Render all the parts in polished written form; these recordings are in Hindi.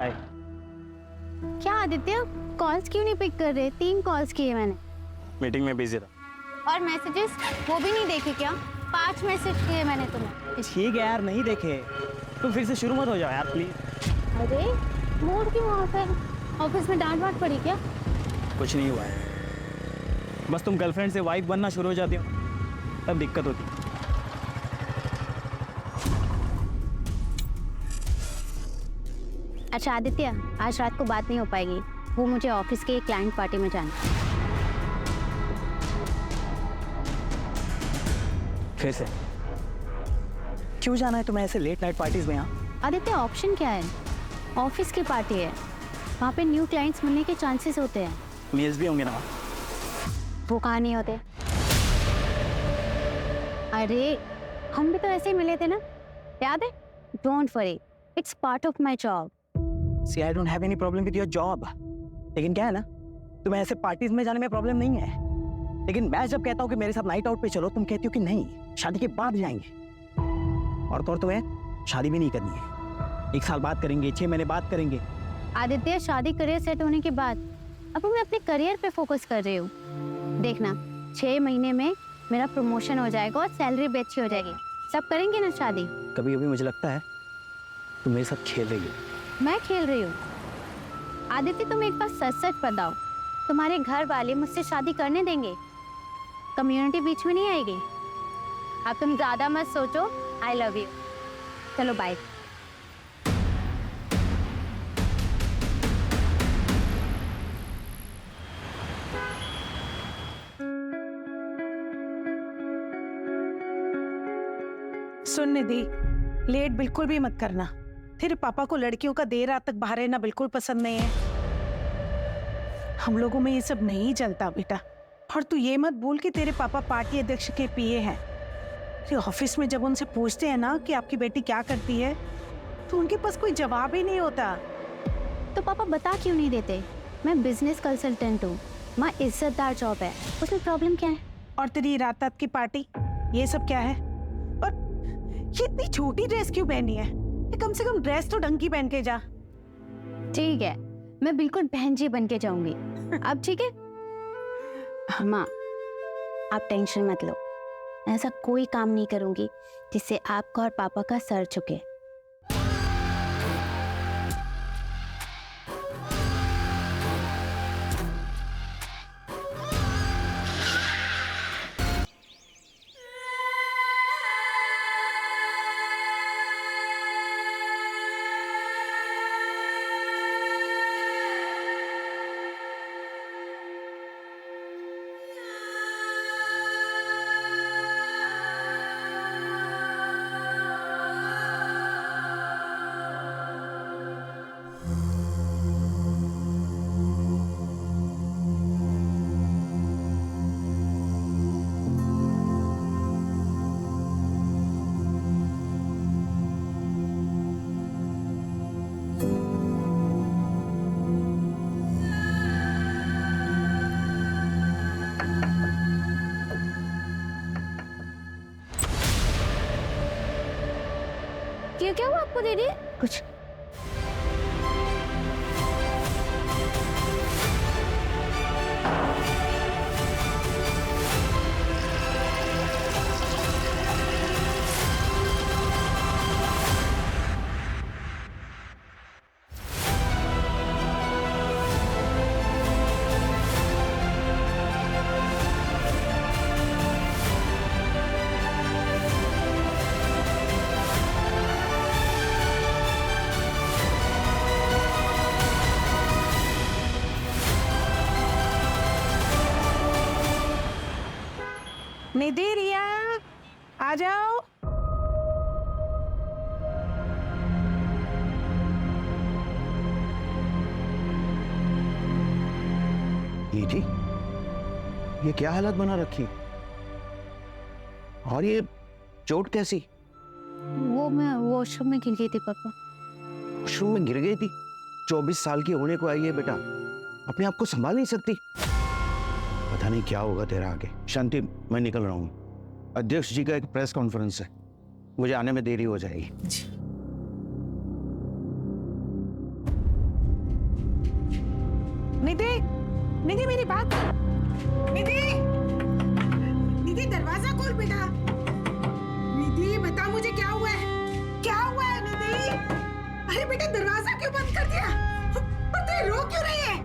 हाय। क्या आदित्य, कॉल्स क्यों नहीं पिक कर रहे? 3 कॉल्स किए मैंने। मीटिंग में बिजी था। और मैसेजेस वो भी नहीं देखे क्या? 5 मैसेज किए मैंने तुम्हें। ठीक है यार, नहीं देखे। तुम फिर से शुरू मत हो जाओ यार प्लीज। अरे मूड क्यों ऑफ है? ऑफिस में डांट वाट पड़ी क्या? कुछ नहीं हुआ है, बस तुम गर्लफ्रेंड से वाइफ बनना शुरू हो जाती हो तब दिक्कत होती है। अच्छा आदित्य, आज रात को बात नहीं हो पाएगी। वो मुझे ऑफिस के क्लाइंट पार्टी में जाना है। फिर से क्यों जाना है तुम्हें ऐसे लेट नाइट पार्टीज में? यहाँ आदित्य ऑप्शन क्या है? ऑफिस की पार्टी है, वहाँ पे न्यू क्लाइंट्स मिलने के चांसेस होते हैं। मील्स भी होंगे ना वहाँ? वो कहाँ नहीं होते? अरे हम भी तो ऐसे ही मिले थे ना, याद है? Don't worry, it's part of my job. See, I don't have any problem with your job. लेकिन क्या है ना, तुम्हें ऐसे पार्टीज में जाने में प्रॉब्लम नहीं है, लेकिन मैं जब कहता हूँ कि मेरे साथ नाइट आउट पे चलो, तुम कहती हो कि नहीं, शादी के बाद जाएंगे। और तो और तुम्हें शादी भी नहीं करनी है। 1 साल बाद करेंगे, 6 महीने बाद करेंगे। आदित्य शादी करियर सेट होने के बाद अब मैं अपने करियर पे फोकस कर रही हूँ। देखना 6 महीने में मेरा प्रमोशन हो जाएगा और सैलरी भी अच्छी हो जाएगी। सब करेंगे ना शादी। कभी कभी मुझे लगता है तुम मेरे साथ खेल रही हो। मैं खेल रही हूँ? आदित्य तुम एक बार सच सच बताओ, तुम्हारे घर वाले मुझसे शादी करने देंगे? कम्युनिटी बीच में नहीं आएगी? अब तुम ज्यादा मत सोचो। I love you. चलो बाय। सुन निधि, लेट बिल्कुल भी मत करना। तेरे पापा को लड़कियों का देर रात तक बाहर रहना बिल्कुल पसंद नहीं है। हम लोगों में ये सब नहीं चलता बेटा। और तू ये मत भूल कि तेरे पापा पार्टी अध्यक्ष के पीए हैं। तेरे ऑफिस में जब उनसे पूछते हैं ना कि आपकी बेटी क्या करती है, तो उनके पास कोई जवाब ही नहीं होता। तो पापा बता क्यों नहीं देते? मैं बिजनेस कंसल्टेंट हूँ, माँ इज्जतदार जॉब है, उसमें प्रॉब्लम क्या है? और तेरी रात रात की पार्टी, ये सब क्या है? और ये इतनी छोटी ड्रेस क्यों पहनी है? कम से कम ड्रेस तो ढंग की पहन के जा। ठीक है, मैं बिल्कुल बहन जी बन के जाऊंगी। अब ठीक है माँ, आप टेंशन मत लो। ऐसा कोई काम नहीं करूंगी जिससे आपका और पापा का सर झुके। क्या हुआ आपको दीदी? कुछ निधि, रिया, आ जाओ। निधि, ये क्या हालत बना रखी? और ये चोट कैसी? वो मैं वॉशरूम में गिर गई थी पापा। वॉशरूम में गिर गई थी? 24 साल की होने को आई है बेटा, अपने आप को संभाल नहीं सकती? पता नहीं क्या होगा तेरा आगे। शांति, मैं निकल रहा हूँ। अध्यक्ष जी का एक प्रेस कॉन्फ्रेंस है, मुझे आने में देरी हो जाएगी। निधि, निधि मेरी बात सुन। निधि, निधि दरवाजा खोल बेटा। निधि बता मुझे क्या हुआ है, क्या हुआ है निधि? अरे बेटा दरवाजा क्यों बंद कर दिया? और तू रो क्यों रही है?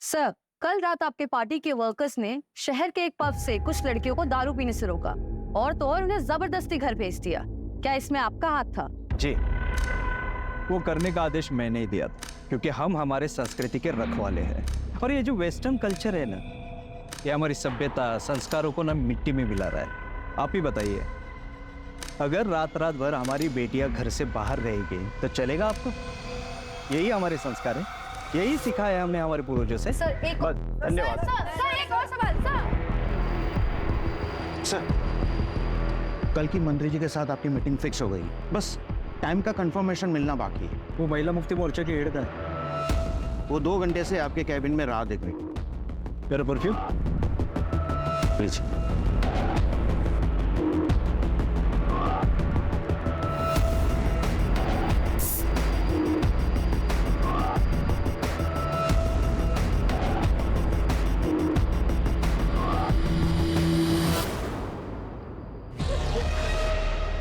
सर, कल रात आपके पार्टी के वर्कर्स ने शहर के एक पब से कुछ लड़कियों को दारू पीने से रोका और तो और उन्हें जबरदस्ती घर भेज दिया। क्या इसमें आपका हाथ था? जी, वो करने का आदेश मैंने ही दिया था, क्योंकि हम हमारे संस्कृति के रखवाले हैं। और ये जो वेस्टर्न कल्चर है ना, ये हमारी सभ्यता संस्कारों को ना मिट्टी में मिला रहा है। आप ही बताइए, अगर रात रात भर हमारी बेटियां घर से बाहर रहेगी तो चलेगा आपको? यही हमारे संस्कार है, यही सिखाया है हमने हमारे पूर्वजों से। सर एक बस, धन्यवाद। सर एक और सवाल सर, कल की मंत्री जी के साथ आपकी मीटिंग फिक्स हो गई, बस टाइम का कंफर्मेशन मिलना बाकी है। वो महिला मुक्ति मोर्चा की हेड है, वो 2 घंटे से आपके कैबिन में राह देख रही। मेरा परफ्यूम प्लीज।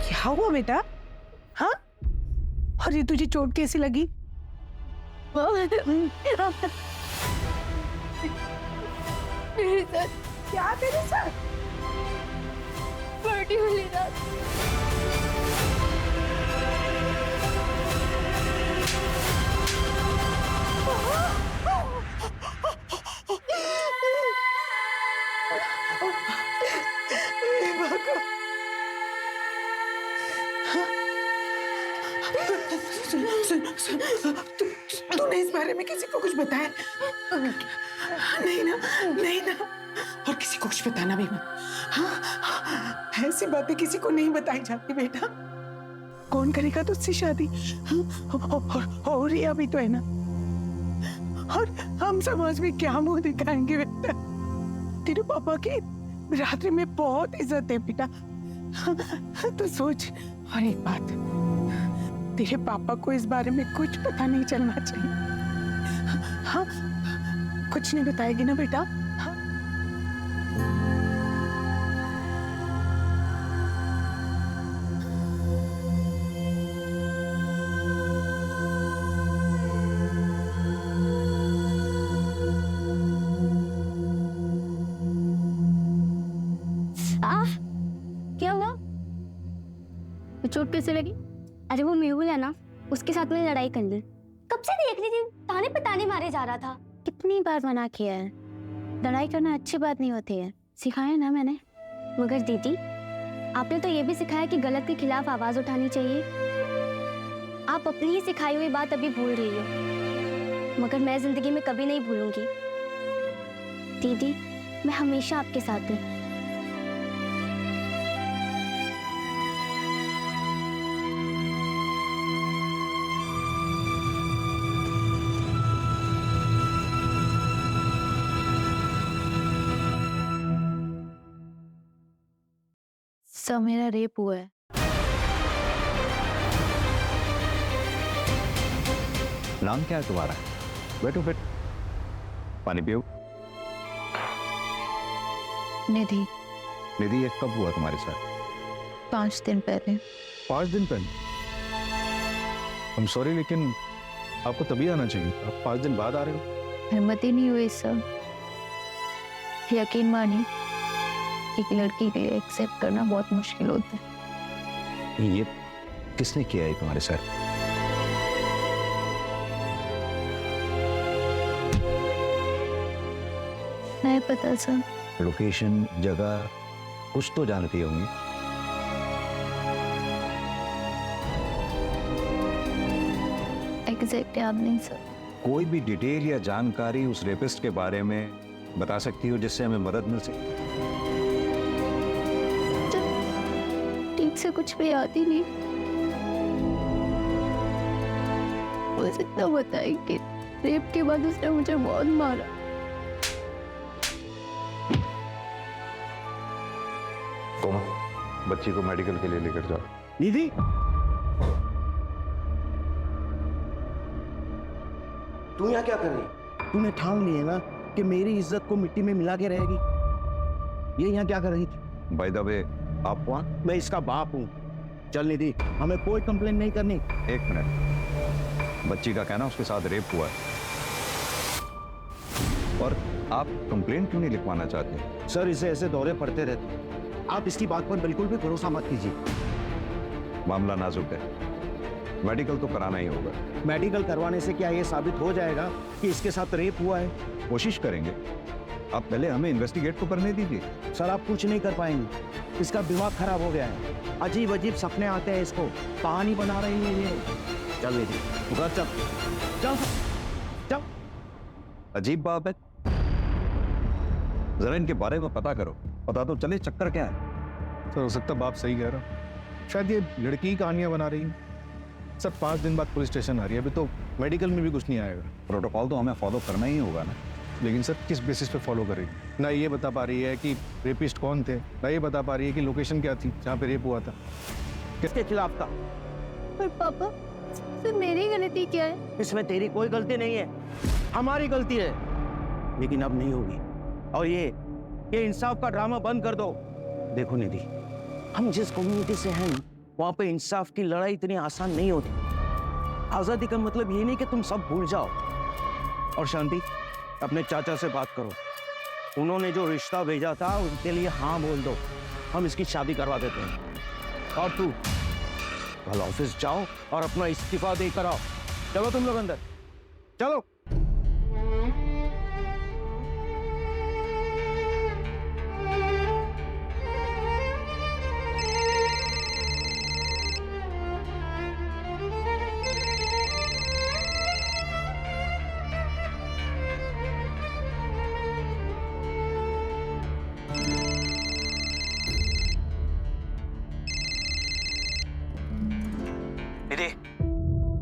क्या हुआ बेटा? हाँ, अरे तुझे चोट कैसी लगी? क्या तेरे साथ? पार्टी वाली रात तूने इस बारे में किसी को कुछ बताया? नहीं ना, नहीं ना, और किसी को कुछ बताना भी मत। हाँ, ऐसी बातें किसी को नहीं बताई जाती बेटा। कौन करेगा तुझसे शादी? और रिया भी तो है ना। और हम समाज में क्या मुंह दिखाएंगे बेटा? तेरे पापा की रात्रि में बहुत इज्जत है बेटा। तो सोच, और एक बात, तेरे पापा को इस बारे में कुछ पता नहीं चलना चाहिए। हाँ, कुछ नहीं बताएगी ना बेटा? हाँ? क्या हुआ? चोट कैसे लगी? अरे वो मेहुल है ना, उसके साथ मैंने लड़ाई कर ली। कब से देख रही थी, ताने पे ताने मारे जा रहा था। कितनी बार मना किया है, लड़ाई करना अच्छी बात नहीं होती है, सिखाया ना मैंने। मगर दीदी, आपने तो ये भी सिखाया कि गलत के खिलाफ आवाज उठानी चाहिए। आप अपनी ही सिखाई हुई बात अभी भूल रही हो, मगर मैं जिंदगी में कभी नहीं भूलूंगी। दीदी, मैं हमेशा आपके साथ हूँ। सर, मेरा रेप हुआ है। नाम क्या है तुम्हारा? बैठो बैठो, पानी पियो। निधि। निधि, ये कब हुआ तुम्हारे साथ? 5 दिन पहले। 5 दिन पहले? I'm sorry, लेकिन आपको तभी आना चाहिए, आप 5 दिन बाद आ रहे हो। हिम्मत ही नहीं हुई सर। यकीन मानिए, एक लड़की के लिए एक्सेप्ट करना बहुत मुश्किल होता है। ये किसने किया है तुम्हारे साथ? नहीं पता सर। लोकेशन, जगह कुछ तो जानती होंगी। एग्जैक्ट याद नहीं सर। कोई भी डिटेल या जानकारी उस रेपिस्ट के बारे में बता सकती हो जिससे हमें मदद मिल सके? ठीक से कुछ भी याद ही नहीं। बस इतना बताया कि रेप के बाद उसने मुझे बहुत मारा। कोमा, बच्ची को मेडिकल के लिए लेकर जाओ। निधि, तू यहाँ क्या कर रही? तूने ठान ली है ना कि मेरी इज्जत को मिट्टी में मिला के रहेगी। ये यहाँ क्या कर रही थी? बाय द वे, आप कौन? मैं इसका बाप हूँ। चल निधि, हमें कोई कंप्लेन नहीं करनी। एक मिनट, बच्ची का कहना उसके साथ रेप हुआ है और आप कंप्लेन क्यों नहीं लिखवाना चाहते? सर, इसे ऐसे दौरे पड़ते रहते हैं। आप इसकी बात पर बिल्कुल भी भरोसा मत कीजिए। मामला नाजुक है, मेडिकल तो कराना ही होगा। मेडिकल करवाने से क्या ये साबित हो जाएगा कि इसके साथ रेप हुआ है? कोशिश करेंगे, आप पहले हमें इन्वेस्टिगेट तो करने दीजिए। सर, आप कुछ नहीं कर पाएंगे। इसका दिमाग खराब हो गया है। अजीब अजीब सपने आते हैं इसको। कहानी बना रही है ये। चल निधि, घर चल। चल चल। अजीब बात है, जरा इनके बारे में पता करो, पता तो चले चक्कर क्या है। सर, हो सकता है बाप सही कह रहा हूँ। शायद ये लड़की ही कहानियां बना रही है। सर, 5 दिन बाद पुलिस स्टेशन आ रही है, अभी तो मेडिकल में भी कुछ नहीं आएगा। प्रोटोकॉल तो हमें फॉलो करना ही होगा ना। लेकिन सर, किस बेसिस पे फॉलो करेगी? ना ये बता पा रही है कि रेपिस्ट कौन थे, ना ये बता पा रही है कि लोकेशन क्या थी जहाँ पे रेप हुआ था। किसके खिलाफ था? पर पापा, सर मेरी गलती क्या है? इसमें तेरी कोई गलती नहीं है, हमारी गलती है। लेकिन अब नहीं होगी। और ये इंसाफ का ड्रामा बंद कर दो। देखो निधि, हम जिस कम्युनिटी से हैं वहां पे इंसाफ की लड़ाई इतनी आसान नहीं होती। आजादी का मतलब ये नहीं कि तुम सब भूल जाओ। और शांति, अपने चाचा से बात करो। उन्होंने जो रिश्ता भेजा था उनके लिए हाँ बोल दो। हम इसकी शादी करवा देते हैं। और तू कल ऑफिस जाओ और अपना इस्तीफा देकर आओ। चलो तुम लोग अंदर, चलो।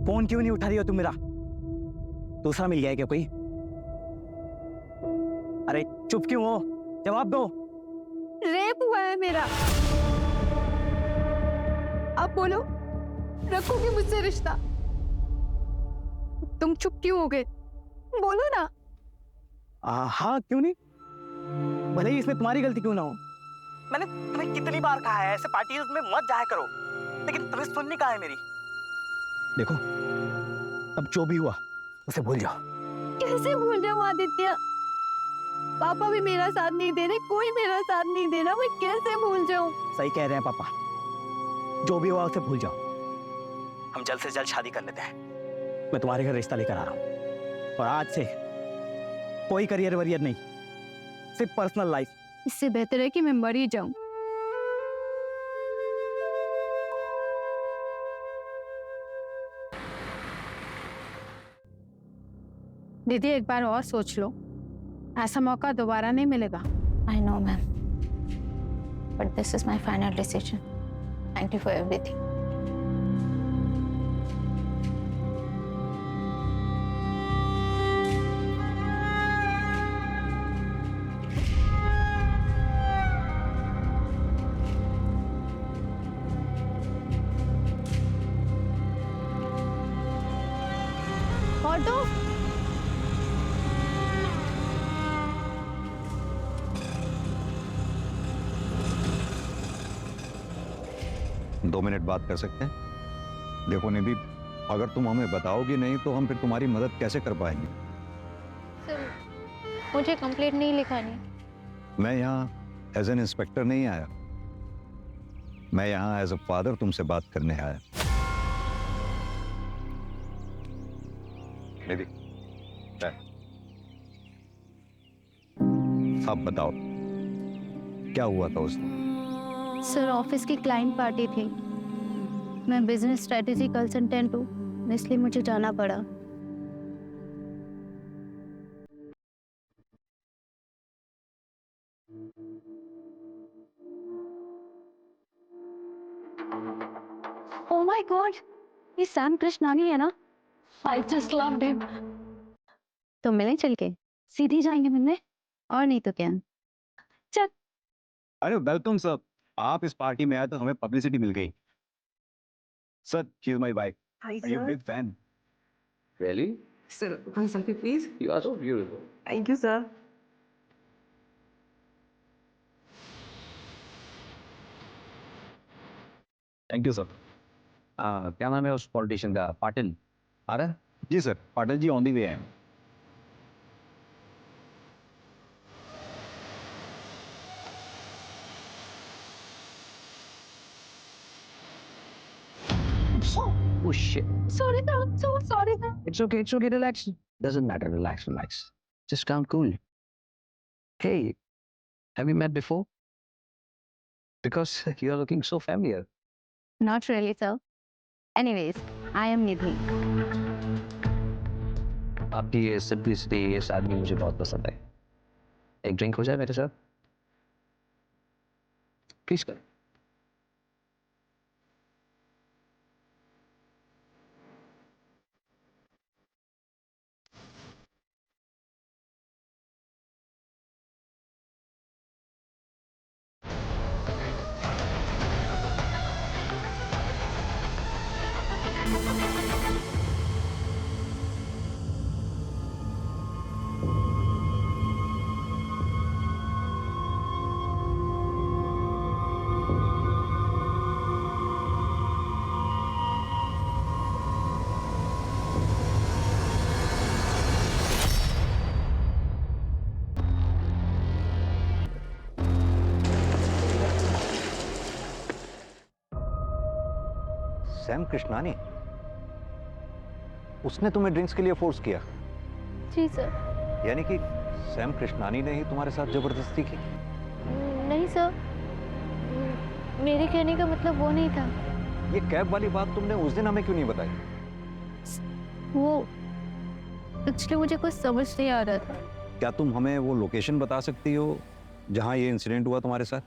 फोन क्यों नहीं उठा रही हो तुम मेरा? दूसरा मिल गया है क्या कोई? अरे चुप क्यों हो? जवाब दो। रेप हुआ है मेरा। आप बोलो, रखोगे मुझसे रिश्ता? तुम चुप क्यों हो गए? बोलो ना। हाँ, क्यों नहीं? भले ही इसमें तुम्हारी गलती क्यों ना हो। मैंने तुम्हें कितनी बार कहा है ऐसे पार्टीज में मत जाया करो, लेकिन तुम्हें सुननी कहाँ है मेरी? देखो, अब जो भी हुआ उसे भूल जाओ। कैसे भूल जाऊं आदित्य? पापा भी मेरा साथ नहीं दे रहे, कोई मेरा साथ नहीं दे रहा, मैं कैसे भूल जाऊं? सही कह रहे हैं पापा, जो भी हुआ उसे भूल जाओ। हम जल्द से जल्द शादी कर लेते हैं। मैं तुम्हारे घर रिश्ता लेकर आ रहा हूँ और आज से कोई करियर वरियर नहीं, सिर्फ पर्सनल लाइफ। इससे बेहतर है कि मैं मर ही जाऊं। दीदी, एक बार और सोच लो, ऐसा मौका दोबारा नहीं मिलेगा। I know, ma'am. But this is my final decision. Thank you for everything. Auto, 2 minute बात कर सकते हैं? देखो निधि, अगर तुम हमें बताओगी नहीं तो हम फिर तुम्हारी मदद कैसे कर पाएंगे? सर, मुझे कंप्लेंट नहीं लिखानी। मैं यहाँ एज एन इंस्पेक्टर नहीं आया, मैं यहाँ एज अ फादर तुमसे बात करने आया। निधि, अब बताओ क्या हुआ था उस दिन? सर ऑफिस की क्लाइंट पार्टी थी। मैं बिजनेस स्ट्रेटेजी कंसल्टेंट हूँ, इसलिए मुझे जाना पड़ा। ओह माय गॉड, ये सैम कृष्णानी है ना? I just loved him. तो मिले चल के? सीधी जाएंगे मिलने, और नहीं तो क्या। चल। अरे वेलकम सर, आप इस पार्टी में आए तो हमें पब्लिसिटी मिल गई। Sir, she is my wife. Are you big fan? Really? Sir, one selfie, please. You are so beautiful. Thank you, sir. Thank you sir. क्या नाम है उस पॉलिटिशियन का? पाटिल आ रहा है? जी sir, Patil ji on the way हैं। Oh shit. Sorry, sir. I'm so sorry, sir. It's okay, relax. Doesn't matter, relax. Just calm cool. Hey, have we met before? Because you are looking so familiar. Not really, sir. Anyways, I am Nidhi. आपकी ये सिंपलिसिटी, ये सादगी मुझे बहुत पसंद है। एक ड्रिंक हो जाए मेरे साथ? प्लीज कर। सैम कृष्णानी, उसने तुम्हें ड्रिंक्स के लिए फोर्स किया? जी सर। यानी कि सैम कृष्णानी ने ही तुम्हारे साथ जबरदस्ती की? नहीं सर, मेरे कहने का मतलब वो नहीं था। ये कैब वाली बात तुमने उस दिन हमें क्यों नहीं बताई? वो एक्चुअली मुझे कुछ समझ नहीं आ रहा था। क्या तुम हमें वो लोकेशन बता सकती हो जहां ये इंसिडेंट हुआ तुम्हारे साथ?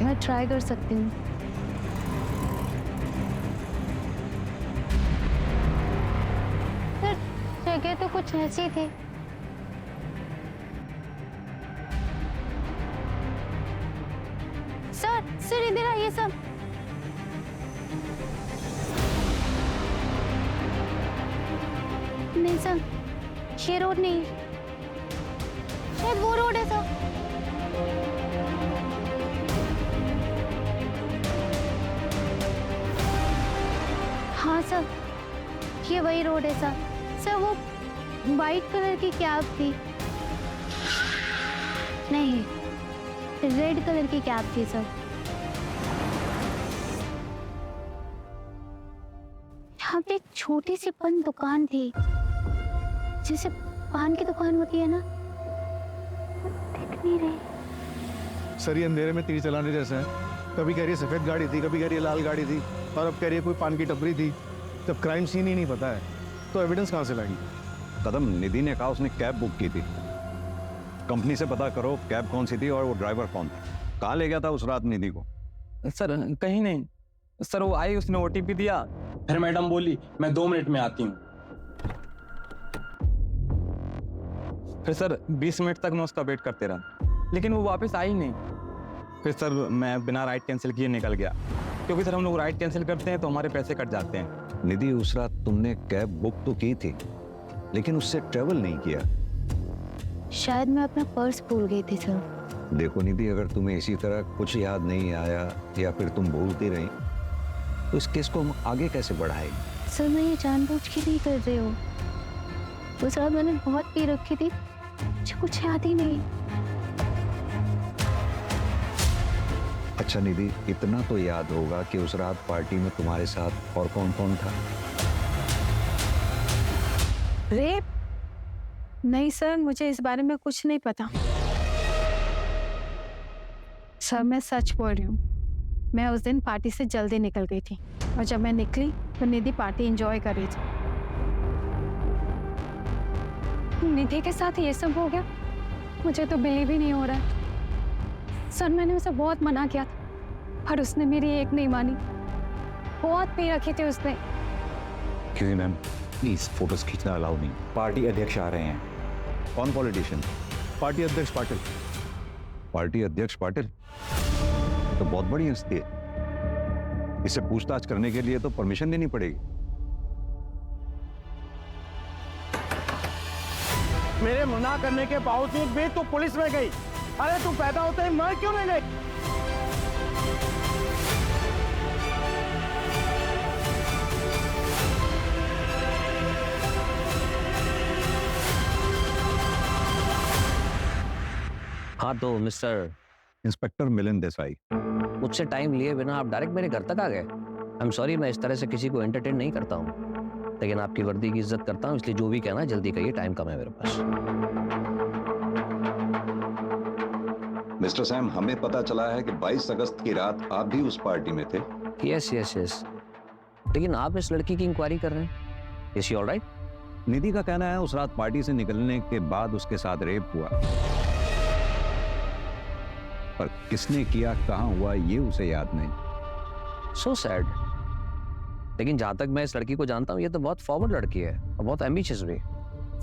मैं ट्राई कर सकती हूँ। जगह तो कुछ ऐसी थी। सर इधर आइए सर। नहीं सर, ये रोड नहीं, शायद वो रोड है सर। हाँ सर, ये वही रोड है सर। सर वो वाइट कलर की कैब थी। नहीं, रेड कलर की कैब थी सर। यहाँ पे एक छोटी सी पान दुकान थी, जैसे पान की दुकान होती है ना, दिख नहीं रही। सर ये अंधेरे में तीर चलाने जैसे है। कभी कह रही है सफेद गाड़ी थी, कभी कह रही है लाल गाड़ी थी, और अब कह रही है कोई पान की टपरी थी। जब क्राइम सीन ही नहीं पता है तो एविडेंस कहाँ से लाएंगी? कदम, निधि ने कहा उसने कैब बुक की थी। कंपनी से पता करो कैब कौन सी थी और वो ड्राइवर कौन था। कहाँ ले गया था उस रात निधि को? सर कहीं नहीं सर, वो आई, उसने ओटीपी दिया, फिर मैडम बोली मैं 2 मिनट में आती हूँ। फिर सर 20 मिनट तक मैं उसका वेट करते रहा, लेकिन वो वापस आई नहीं। फिर सर मैं बिना राइड कैंसिल किए निकल गया, क्योंकि सर हम लोग राइड कैंसिल करते हैं तो हमारे पैसे कट जाते हैं। निधि, उस रात तुमने कैब बुक तो की थी लेकिन उससे ट्रेवल नहीं किया। शायद मैं अपना पर्स भूल गई थी सर। देखो निधि, अगर तुम्हें इसी तरह कुछ याद नहीं आया या फिर तुम भूलती रही तो इस केस को हम आगे कैसे बढ़ाएंगे? सर मैं ये जानबूझ के नहीं कर रही हूँ। उस रात मैंने बहुत पी रखी थी, मुझे कुछ याद ही नहीं। अच्छा निधि, इतना तो याद होगा कि उस रात पार्टी में तुम्हारे साथ और कौन कौन था? रेप? नहीं सर, मुझे इस बारे में कुछ नहीं पता। सर मैं सच बोल रही हूँ, मैं उस दिन पार्टी से जल्दी निकल गई थी, और जब मैं निकली तो निधि पार्टी एंजॉय कर रही थी। निधि के साथ ये सब हो गया, मुझे तो बिलीव ही नहीं हो रहा है। सर मैंने उसे बहुत मना किया था, पर उसने मेरी एक नहीं मानी। बहुत पी रखी थी उसने। क्यों मैम, प्लीज फोटोज खींचना अलाउ नहीं। पार्टी अध्यक्ष आ रहे हैं। कौन पॉलिटिशियन? पार्टी अध्यक्ष पाटिल। पार्टी अध्यक्ष पाटिल तो बहुत बड़ी हस्ती है, इसे पूछताछ करने के लिए तो परमिशन लेनी पड़ेगी। मेरे मना करने के बावजूद भी तू पुलिस में गई। अरे तू पैदा होते ही मर क्यों नहीं गई? हाँ तो मिस्टर इंस्पेक्टर मिलिंद देसाई। मुझसे टाइम लिए बिना आप डायरेक्ट मेरे घर तक आ गए। आई एम सॉरी, मैं इस तरह से किसी को एंटरटेन नहीं करता हूँ, लेकिन आपकी वर्दी की इज्जत करता हूँ, इसलिए जो भी कहना है जल्दी कहिए, टाइम कम है मेरे पास। मिस्टर सैम, हमें पता चला है कि 22 अगस्त की रात आप भी उस पार्टी में थे। यस यस यस, लेकिन आप इस लड़की की इंक्वायरी कर रहे हैं। Is she alright? निधि का कहना है उस रात पार्टी से निकलने के बाद उसके साथ रेप हुआ, पर किसने किया, कहां हुआ, ये उसे याद नहीं। So sad. लेकिन जहां तक मैं इस लड़की को जानता हूँ, ये तो बहुत फॉरवर्ड लड़की है और बहुत एम्बिशियस भी।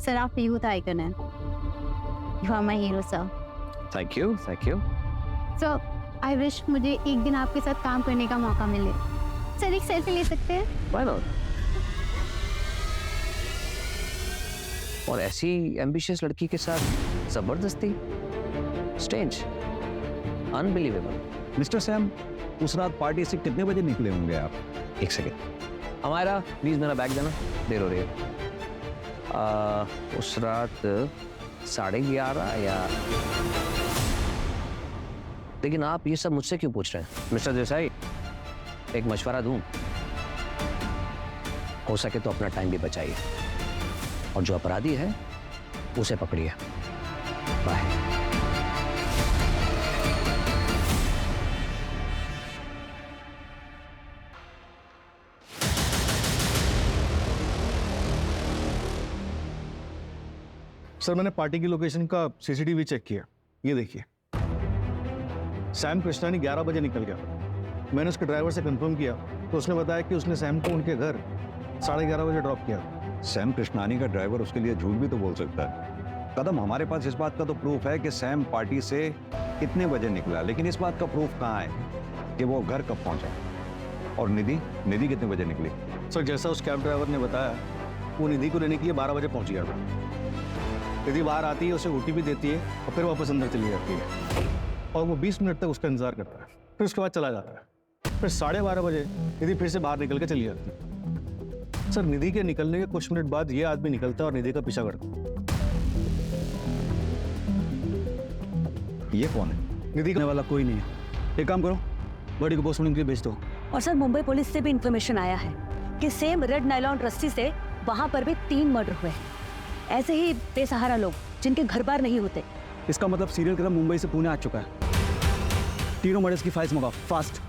सर आप यूथ आइकन हैं। You are my hero sir. Thank you thank you. Sir I wish मुझे एक दिन आपके साथ काम करने का मौका मिले। सर एक सेल्फी ले सकते हैं? Why not? और ऐसी एम्बिशियस लड़की के साथ जबरदस्ती, स्ट्रेंज, अनबिलीवेबल। मिस्टर सैम, उस रात पार्टी से कितने बजे निकले होंगे आप? एक सेकेंड, हमारा प्लीज मेरा बैग देना, देर हो रही है। उस रात 11:30 या, लेकिन आप ये सब मुझसे क्यों पूछ रहे हैं? मिस्टर देसाई, एक मशवरा दूं, हो सके तो अपना टाइम भी बचाइए और जो अपराधी है उसे पकड़िए। बाय। सर मैंने पार्टी की लोकेशन का सीसीटीवी चेक किया, ये देखिए। सैम कृष्णानी 11 बजे निकल गया। मैंने उसके ड्राइवर से कंफर्म किया तो उसने बताया कि उसने सैम को उनके घर 11:30 बजे ड्रॉप किया। सैम कृष्णानी का ड्राइवर उसके लिए झूठ भी तो बोल सकता है। कदम, हमारे पास इस बात का तो प्रूफ है कि सैम पार्टी से कितने बजे निकला, लेकिन इस बात का प्रूफ कहाँ है कि वो घर कब पहुंचा। और निधि कितने बजे निकली? सर जैसा उस कैब ड्राइवर ने बताया, वो निधि को लेने के लिए 12 बजे पहुंच गया था। निधि बाहर आती है, उसे ओटीपी देती है और फिर वापस अंदर चली जाती है और वो 20 मिनट तक उसका इंतजार करता है, फिर उसके बाद चला जाता है। फिर 12:30 बजे निधि फिर से बाहर निकल के चली जाती है। सर निधि के निकलने के कुछ मिनट बाद ये आदमी निकलता है और निधि का पीछा करता है। ये कौन है? निधि करने वाला कोई नहीं है। एक काम करो, बॉडी को पोस्टमार्टम के लिए भेज दो। और सर मुंबई पुलिस से भी इंफॉर्मेशन आया है कि सेम रेड नायलॉन रस्सी से वहां पर भी 3 मर्डर हुए हैं। ऐसे ही बेसहारा लोग जिनके घर बार नहीं होते। इसका मतलब सीरियल किलर मुंबई से पुणे आ चुका है। तीनों मर्डर्स की फाइल्स मंगाओ, फास्ट।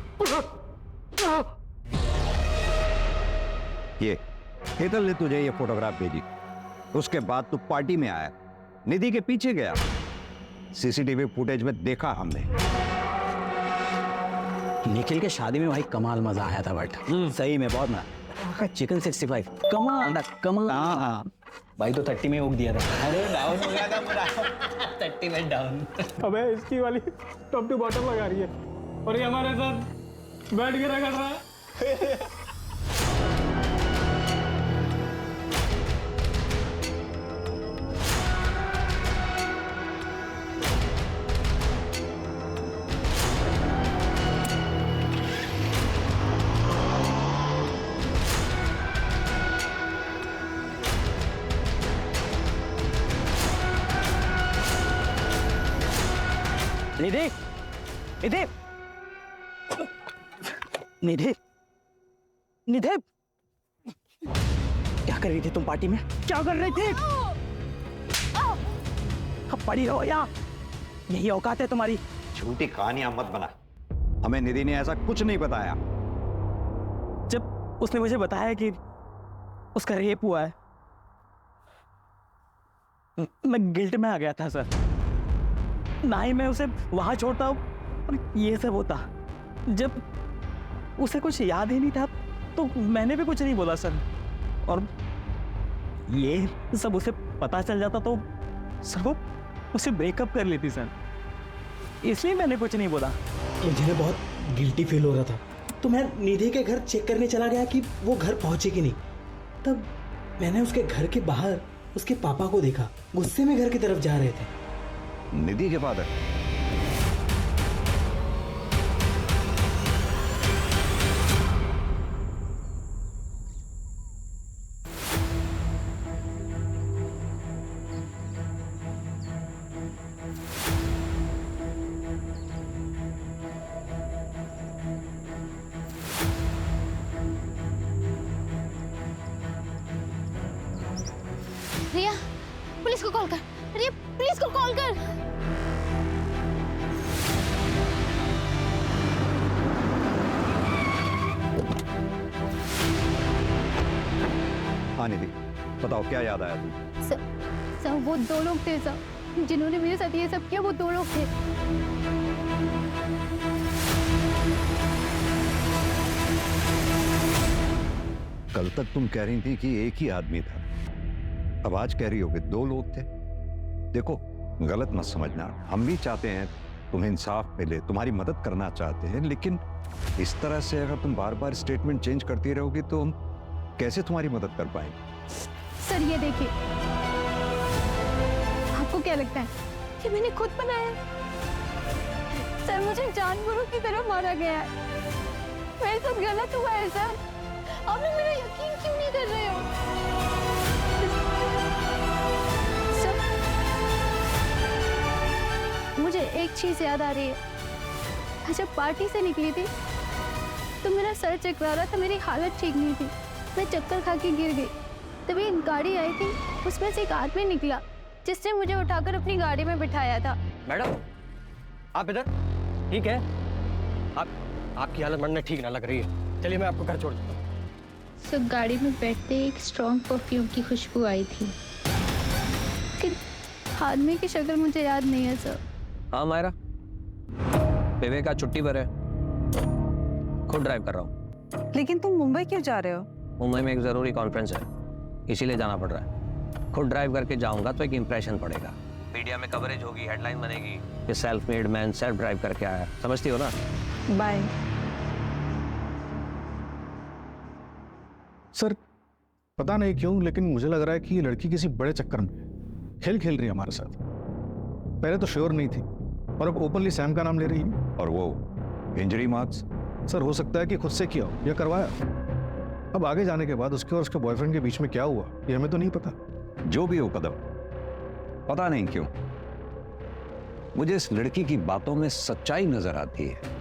ये हेतल ने तुझे ये फोटोग्राफ भेजी, उसके बाद तू पार्टी में आया, निधि के पीछे गया। सीसीटीवी फुटेज में देखा हमने। निखिल के शादी में भाई कमाल मजा आया था, बट सही में बहुत मजा। चिकन 65 कमाल कमाल। हाँ भाई तो 30 में उग दिया था। अरे डाउन हो गया था पूरा 30 में डाउन। अबे इसकी वाली टॉप टू बॉटम लगा रही है और ये हमारे साथ बैठ के रगड़ रहा है। निधि, निधि, निधि, निधि, क्या कर रही थी तुम पार्टी में? क्या कर रही थी? अब पड़ी रहो यहाँ, यही औकात है तुम्हारी। झूठी कहानियां मत बना, हमें निधि ने ऐसा कुछ नहीं बताया। जब उसने मुझे बताया कि उसका रेप हुआ है, मैं गिल्ट में आ गया था सर। ना ही मैं उसे वहां छोड़ता हूँ और ये सब होता। जब उसे कुछ याद ही नहीं था तो मैंने भी कुछ नहीं बोला सर, और ये सब उसे पता चल जाता तो सब उसे ब्रेकअप कर लेती सर, इसलिए मैंने कुछ नहीं बोला। मुझे बहुत गिल्टी फील हो रहा था, तो मैं निधि के घर चेक करने चला गया कि वो घर पहुंचे कि नहीं। तब मैंने उसके घर के बाहर उसके पापा को देखा, गुस्से में घर की तरफ जा रहे थे। निधि के फादर? रिया, पुलिस को कॉल कर। रिया, पुलिस को कॉल कर। हाँ निधि, बताओ क्या याद आया तुम्हें? सर वो 2 लोग थे सर, जिन्होंने मेरे साथ ये सब किया। वो 2 लोग थे। कल तक तुम कह रही थी कि एक ही आदमी था, अब आज कह रही हो कि 2 लोग थे। देखो, गलत मत समझना, हम भी चाहते हैं तुम्हें इंसाफ मिले, तुम्हारी मदद करना चाहते हैं, लेकिन इस तरह से अगर तुम बार बार स्टेटमेंट चेंज करती रहोगी तो हम कैसे तुम्हारी मदद कर पाएंगे? सर ये देखिए, आपको क्या लगता है कि मैंने खुद बनाया? सर मुझे जानवरों की तरह मारा गया है। मेरे साथ गलत हुआ है सर। आप लोग मेरा यकीन क्यों नहीं कर रहे हो? सर मुझे एक चीज याद आ रही है। जब पार्टी से निकली थी तो मेरा सर चकरा रहा था, मेरी हालत ठीक नहीं थी, मैं चक्कर खा के गिर गई। तभी एक गाड़ी आई थी, उसमें से एक आदमी निकला जिसने मुझे उठाकर अपनी गाड़ी में बिठाया था। मैडम, आप इधर? ठीक है, आपकी हालत मरने ठीक ना लग रही है, चलिए मैं आपको घर छोड़ देता हूँ। सो गाड़ी में बैठते एक स्ट्रॉन्ग परफ्यूम की खुशबू आई थी। लेकिन आदमी की शक्ल मुझे याद नहीं है सर। हाँ मायरा, विवेक आज छुट्टी पर है, खुद ड्राइव कर रहा हूँ। लेकिन तुम मुंबई क्यों जा रहे हो? मुंबई में एक जरूरी कॉन्फ्रेंस है, इसीलिए जाना पड़ रहा है। खुद ड्राइव करके जाऊंगा तो एक इंप्रेशन पड़ेगा, मीडिया में कवरेज होगी, हेडलाइन बनेगी कि self made man self drive करके आया। समझती हो ना? बाय। सर पता नहीं क्यों, लेकिन मुझे लग रहा है कि ये लड़की किसी बड़े चक्कर में खेल खेल रही है हमारे साथ। पहले तो श्योर नहीं थी और अब ओपनली सैम का नाम ले रही है। और वो इंजरी मार्क्स? सर हो सकता है कि खुद से किया हो या करवाया। अब आगे जाने के बाद उसके और उसके बॉयफ्रेंड के बीच में क्या हुआ ये हमें तो नहीं पता। जो भी हो कदम, पता नहीं क्यों मुझे इस लड़की की बातों में सच्चाई नजर आती है।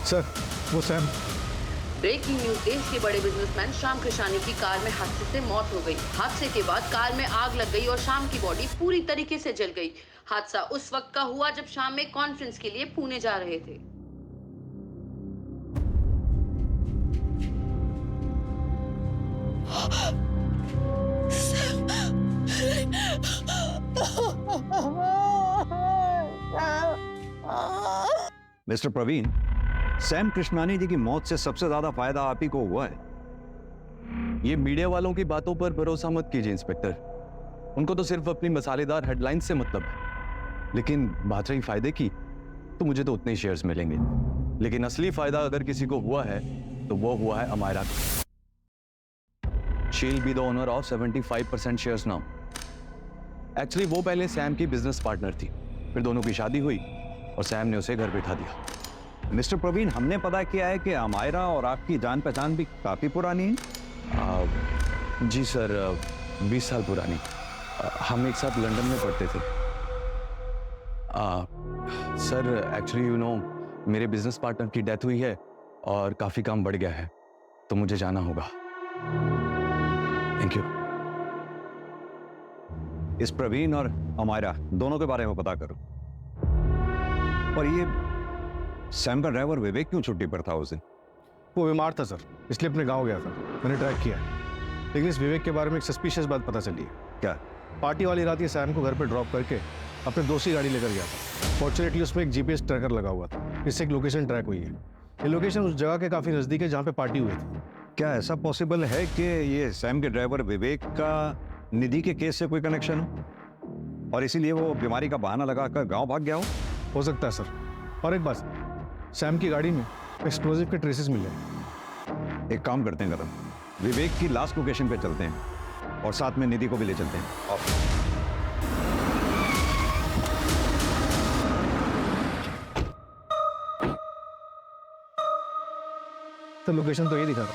सर वो सैम। ब्रेकिंग न्यूज, देश के बड़े बिजनेसमैन श्याम कृष्णानी की कार में हादसे से मौत हो गई। हादसे के बाद कार में आग लग गई और श्याम की बॉडी पूरी तरीके से जल गई। हादसा उस वक्त का हुआ जब श्याम एक कॉन्फ्रेंस के लिए पुणे जा रहे थे। मिस्टर प्रवीण, सैम कृष्णानी जी की मौत से सबसे ज्यादा फायदा आप ही को हुआ है। ये मीडिया वालों की बातों पर भरोसा मत कीजिए इंस्पेक्टर, उनको तो सिर्फ अपनी मसालेदार हेडलाइन से मतलब है। लेकिन बात रही फायदे की, तो मुझे तो उतने शेयर्स मिलेंगे, लेकिन असली फायदा अगर किसी को हुआ है तो वो हुआ है अमायरा को। She will be the owner of 75% shares now. Actually वो पहले सैम की बिजनेस पार्टनर थी, फिर दोनों की शादी हुई और सैम ने उसे घर बिठा दिया। मिस्टर प्रवीण, हमने पता किया है कि अमायरा और आपकी जान पहचान भी काफी पुरानी है। जी सर, 20 साल पुरानी। हम एक साथ लंदन में पढ़ते थे। सर एक्चुअली यू नो, मेरे बिजनेस पार्टनर की डेथ हुई है और काफी काम बढ़ गया है, तो मुझे जाना होगा। Thank you. इस प्रवीण और अमायरा दोनों के बारे में पता करो। और ये सैम का ड्राइवर विवेक क्यों छुट्टी पर था उस दिन? वो बीमार था सर, इसलिए अपने गांव गया था। मैंने ट्रैक किया, लेकिन इस विवेक के बारे में एक सस्पिशियस बात पता चली है। क्या? पार्टी वाली रात ये सैम को घर पे ड्रॉप करके अपने दोस्त की गाड़ी लेकर गया था। फॉर्चुनेटली उसमें एक जीपीएस ट्रैकर लगा हुआ था, इससे एक लोकेशन ट्रैक हुई है। ये लोकेशन उस जगह के काफी नजदीक है जहाँ पे पार्टी हुई थी। क्या ऐसा पॉसिबल है कि ये सैम के ड्राइवर विवेक का निधि के केस से कोई कनेक्शन हो और इसीलिए वो बीमारी का बहाना लगाकर गांव भाग गया हो सकता है सर। और एक बात, सैम की गाड़ी में एक्सप्लोजिव के ट्रेसेस मिले। एक काम करते हैं कदम, विवेक की लास्ट लोकेशन पे चलते हैं और साथ में निधि को भी ले चलते हैं। तो लोकेशन तो ये दिखा रहा।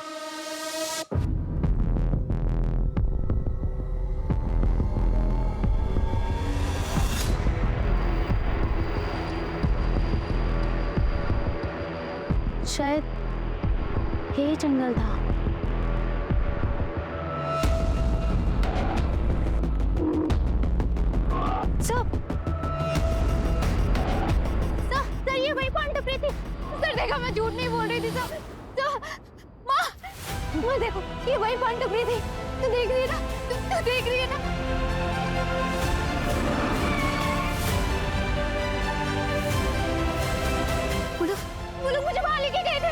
शायद यही जंगल था। सर ये वही पॉइंट टपरी थी। सर देखा, मैं झूठ नहीं बोल रही थी सर। माँ देखो, ये वही पॉइंट टपरी थी। तू देख रही है ना? तू देख रही है ना? वो लोग मुझे वहां लेके गए थे।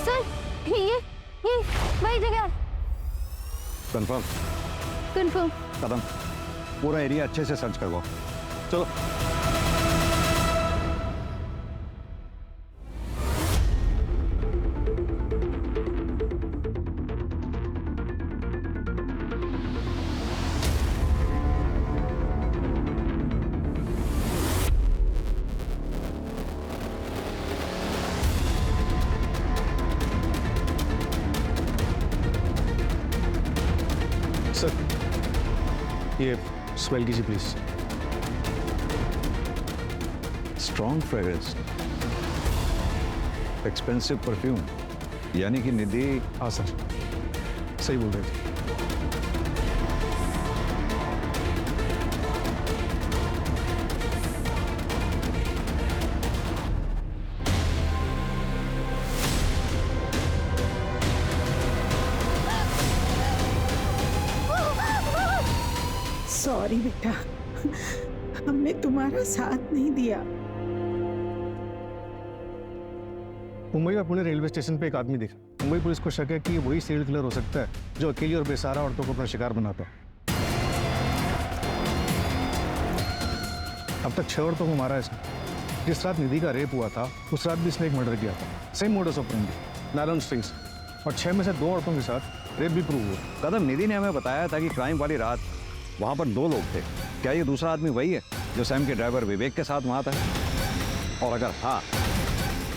सर ये वही जगह। कंफर्म? कंफर्म। कदम, पूरा एरिया अच्छे से सर्च करवाओ। चलो। सर ये स्मेल कीजिए please. Strong fragrance, expensive perfume, यानी कि निधि। हाँ सर, सही बोल रहे थे। सॉरी बेटा, हमने तुम्हारा साथ नहीं दिया। मुंबई में पुणे रेलवे स्टेशन पे एक आदमी दिखा। मुंबई पुलिस को शक है कि वही सीरियल किलर हो सकता है जो अकेली और बेसहारा औरतों को अपना शिकार बनाता है। अब तक 6 औरतों को मारा है इसने। जिस रात निधि का रेप हुआ था उस रात भी इसने एक मर्डर किया था। Same modus operandi, nylon strings, और 6 में से 2 औरतों के साथ रेप भी प्रूव हुआ। कदम, निधि ने हमें बताया था कि क्राइम वाली रात वहां पर 2 लोग थे। क्या ये दूसरा आदमी वही है जो सैम के ड्राइवर विवेक के साथ वहां था? और अगर हाँ,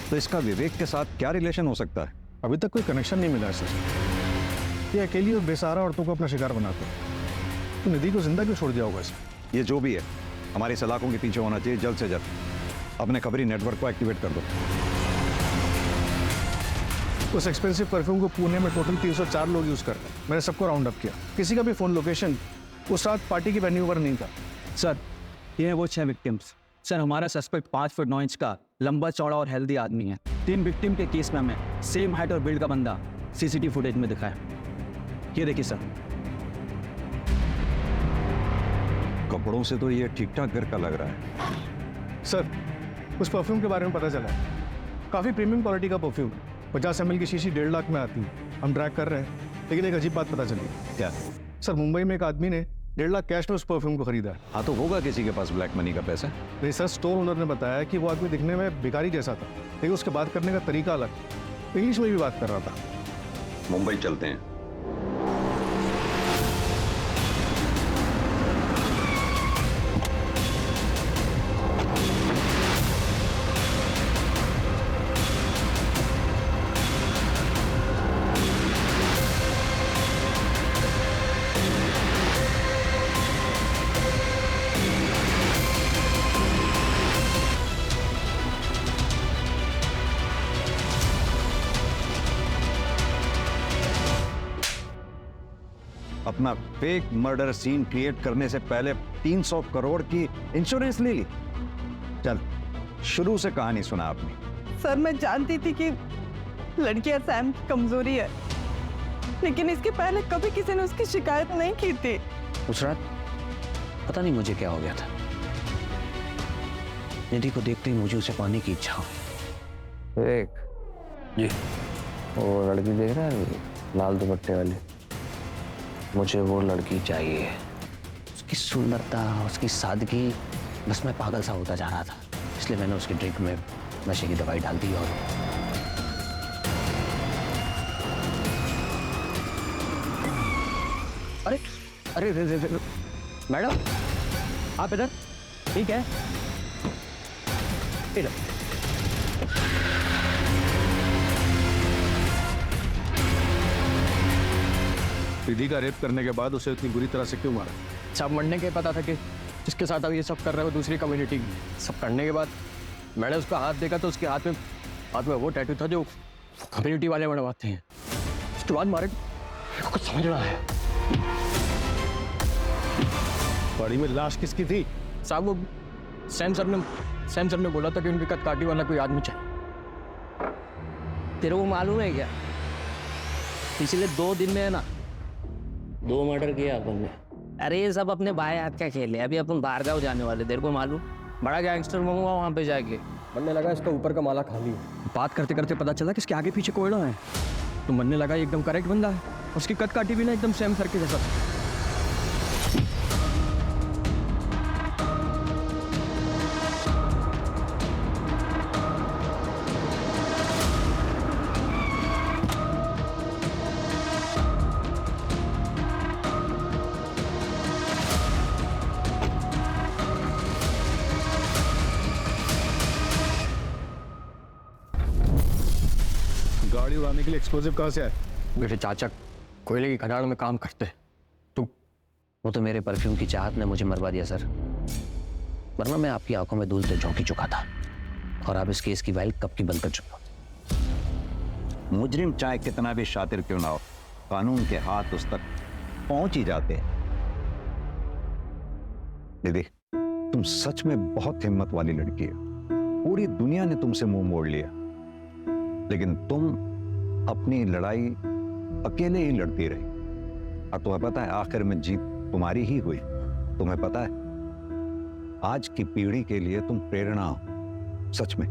तो इसका विवेक के साथ क्या रिलेशन हो सकता है? अभी तक कोई कनेक्शन नहीं मिला सर। ये अकेली और बेसहारा औरतों को अपना शिकार बनाता है। तो निधि को जिंदा क्यों छोड़ दिया होगा इसने? ये जो भी है, हमारी सलाखों के पीछे होना चाहिए जल्द से जल्द। अपने खबरी नेटवर्क को एक्टिवेट कर दो। उस एक्सपेंसिव परफ्यूम को पुणे में टोटल 304 लोग यूज कर रहे हैं। मैंने सबको राउंड अप किया। किसी का भी फोन लोकेशन उस रात पार्टी की वेन्यू पर नहीं था। सर ये वो 6 विक्टिम्स। सर हमारा सस्पेक्ट 5 फुट 9 इंच का लंबा चौड़ा और हेल्दी आदमी है। 3 विक्टिम के केस में हमें सेम हाइट और बिल्ड का बंदा सीसीटीवी फुटेज में दिखा है। ये देखिए सर। कपड़ों से तो ये ठीक ठाक घर का लग रहा है। सर उस परफ्यूम के बारे में पता चला है, काफ़ी प्रीमियम क्वालिटी का परफ्यूम। 50 ml की शीशी 1.5 लाख में आती है। हम ट्रैक कर रहे हैं, लेकिन एक अजीब बात पता चली। क्या? सर मुंबई में एक आदमी ने 1.5 लाख कैश में उस परफ्यूम को खरीदा है। हाँ, तो होगा किसी के पास ब्लैक मनी का पैसा। नहीं सर, स्टोर ओनर ने बताया कि वो आदमी दिखने में भिखारी जैसा था, लेकिन उसके बात करने का तरीका अलग, इंग्लिश में भी बात कर रहा था। मुंबई चलते हैं। अपना फेक मर्डर सीन क्रिएट करने से पहले 300 करोड़ की इंश्योरेंस ले ली। चल, शुरू से कहानी सुना आपने। सर मैं जानती थी कि लड़कियां सैम की कमजोरी है, लेकिन इसके पहले कभी किसी ने उसकी शिकायत नहीं की थी। उस रात पता नहीं मुझे क्या हो गया था, निधि को देखते ही मुझे उसे पाने की इच्छा हुई। एक जी वो लड़की देख रहा है लाल दुपट्टे वाली, मुझे वो लड़की चाहिए। उसकी सुंदरता, उसकी सादगी, बस मैं पागल सा होता जा रहा था, इसलिए मैंने उसकी ड्रिंक में नशे की दवाई डाल दी। और अरे अरे रे, रे, रे, मैडम आप इधर? ठीक है इधर। रिधि का रेप करने के बाद उसे इतनी बुरी तरह से क्यों मारा? सब मरने के पता था कि जिसके साथ अब ये सब कर रहे हो दूसरी कम्युनिटी सब करने के बाद मैंने उसका हाथ देखा तो उसके हाथ में वो टैटू था जो कम्युनिटी वाले बनवाते हैं। उसके बाद मारे कुछ समझ रहा है। बॉडी में लाश किसकी थी? साहब वो सैम सर ने बोला था कि उनकी कदकाठी वाला कोई आदमी चाहिए। तेरे को मालूम है क्या, पिछले 2 दिन में है ना 2 मर्डर किया अपन ने। अरे ये सब अपने भाई हाथ का खेल है, अभी अपन बाहर गाँव जाने वाले, तेरे को मालूम बड़ा गैंगस्टर मंगवा वहाँ पे जाके। बनने लगा इसका ऊपर का माला खाली है। बात करते करते पता चला कि इसके आगे पीछे कोयला है, तो बनने लगा एकदम करेक्ट बंदा है। उसकी कदकाठी भी ना एकदम सैम सर के जैसा। गाड़ी उड़ाने के लिए एक्सप्लोजिव कहाँ से आए? मेरे चाचा कोयले की खदान में काम करते। वो तो मेरे परफ्यूम की चाहत ने मुझे मरवा दिया सर, वरना मैं आपकी आंखों में धूल से झोंकी चुका था और आप इस केस की फाइल कब की बंद कर चुके हो। मुजरिम चाहे कितना भी शातिर क्यों ना हो, कानून के हाथ उस तक पहुंच ही जाते हैं। दीदी तुम सच में बहुत हिम्मत वाली लड़की हो, पूरी दुनिया ने तुमसे मुंह मोड़ लिया, लेकिन तुम अपनी लड़ाई अकेले ही लड़ती रही और तुम्हें पता है आखिर में जीत तुम्हारी ही हुई। तुम्हें पता है आज की पीढ़ी के लिए तुम प्रेरणा हो, सच में।